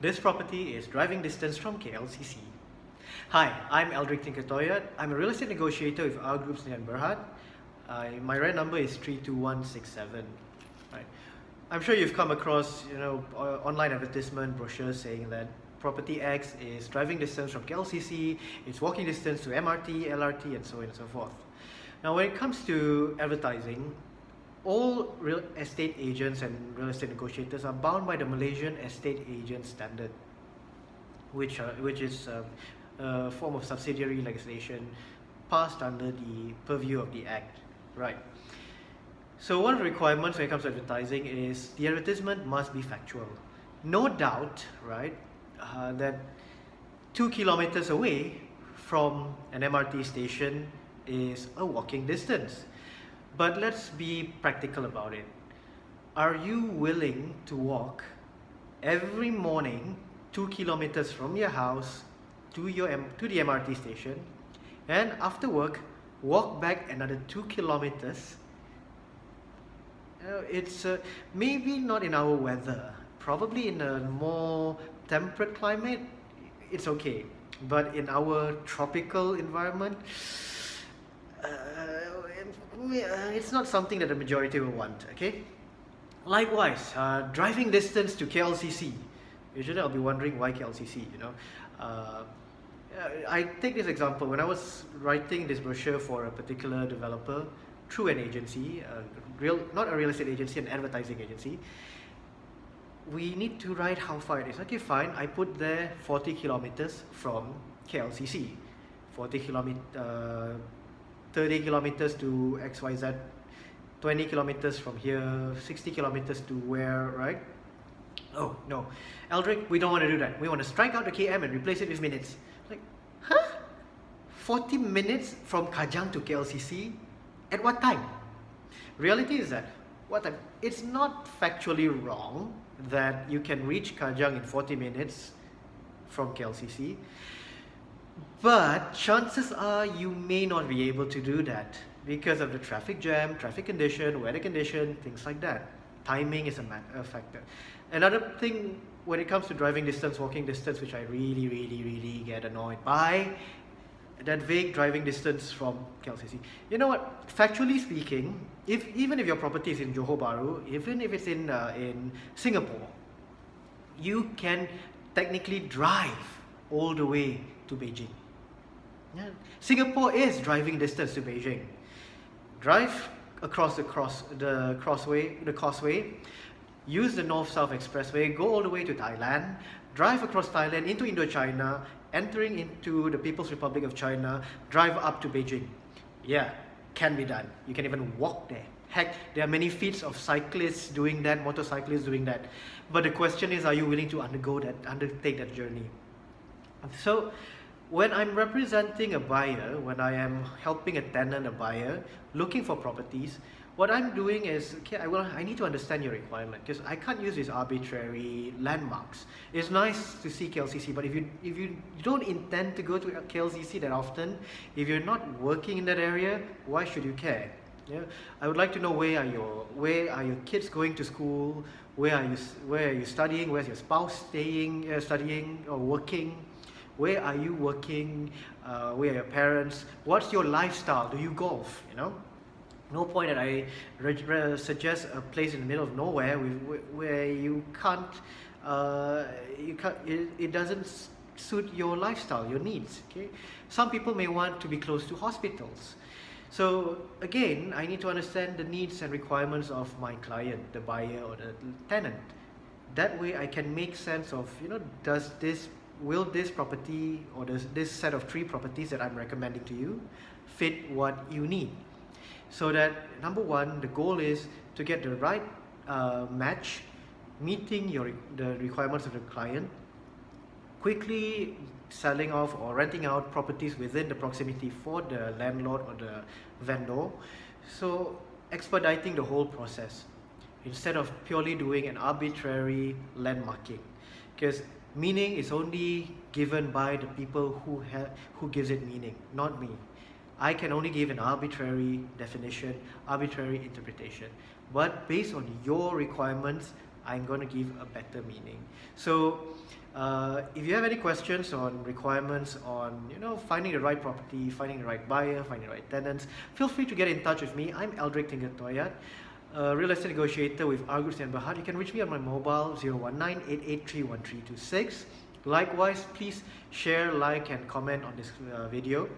This property is driving distance from KLCC. Hi, I'm Aldric Toyad. I'm a real estate negotiator with RGroup Sdn Bhd. My REN number is 32167. Right. I'm sure you've come across, online advertisement brochures saying that property X is driving distance from KLCC, it's walking distance to MRT, LRT, and so on and so forth. Now, when it comes to advertising, all real estate agents and real estate negotiators are bound by the Malaysian Estate Agent Standard, which is a form of subsidiary legislation passed under the purview of the Act. Right. So one of the requirements when it comes to advertising is the advertisement must be factual. No doubt, right, that 2 kilometers away from an MRT station is a walking distance. But let's be practical about it. Are you willing to walk every morning 2 kilometers from your house to the MRT station, and after work walk back another 2 kilometers? It's maybe not in our weather, probably in a more temperate climate, it's okay. But in our tropical environment, it's not something that the majority will want, okay? Likewise, driving distance to KLCC. Usually I'll be wondering why KLCC, I take this example. When I was writing this brochure for a particular developer through an agency, not a real estate agency, an advertising agency, we need to write how far it is. Okay, fine, I put there 40 kilometers from KLCC, 30 kilometers to XYZ, 20 kilometers from here, 60 kilometers to where, right? Oh, no. Aldric, we don't want to do that. We want to strike out the KM and replace it with minutes. Like, huh? 40 minutes from Kajang to KLCC? At what time? Reality is that, what time? It's not factually wrong that you can reach Kajang in 40 minutes from KLCC. But chances are you may not be able to do that because of the traffic jam, traffic condition, weather condition, things like that. Timing is a factor. Another thing when it comes to driving distance, walking distance, which I really get annoyed by, that vague driving distance from KLCC. You know what? Factually speaking, even if your property is in Johor Bahru, even if it's in Singapore, you can technically drive all the way to Beijing. Yeah. Singapore is driving distance to Beijing. Drive across the causeway, use the North-South Expressway, go all the way to Thailand, drive across Thailand into Indochina, entering into the People's Republic of China, drive up to Beijing. Yeah, can be done. You can even walk there. Heck, there are many feats of cyclists doing that, motorcyclists doing that. But the question is, are you willing to undertake that journey? So, when I'm representing a buyer, when I am helping a tenant, a buyer, looking for properties, what I'm doing is, okay, I need to understand your requirement, because I can't use these arbitrary landmarks. It's nice to see KLCC, but if you don't intend to go to KLCC that often, if you're not working in that area, why should you care? Yeah, I would like to know where are your kids going to school, where are you studying, where's your spouse studying or working? Where are you working? Where are your parents? What's your lifestyle? Do you golf? No point that I suggest a place in the middle of nowhere where you can't. It doesn't suit your lifestyle, your needs. Okay. Some people may want to be close to hospitals. So again, I need to understand the needs and requirements of my client, the buyer or the tenant. That way, I can make sense of will this property or this set of 3 properties that I'm recommending to you fit what you need? So that, number one, the goal is to get the right match, meeting the requirements of the client, quickly selling off or renting out properties within the proximity for the landlord or the vendor. So expediting the whole process instead of purely doing an arbitrary landmarking, because meaning is only given by the people who gives it meaning, not me. I can only give an arbitrary definition, arbitrary interpretation. But based on your requirements, I'm going to give a better meaning. So If you have any questions on requirements on finding the right property, finding the right buyer, finding the right tenants, feel free to get in touch with me. I'm Aldric Toyad, real estate negotiator with RGroup Sdn Bhd. You can reach me on my mobile 019-883-1326. Likewise, please share, like and comment on this video.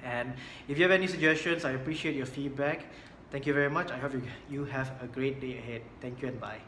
And if you have any suggestions, I appreciate your feedback. Thank you very much. I hope you have a great day ahead. Thank you and bye.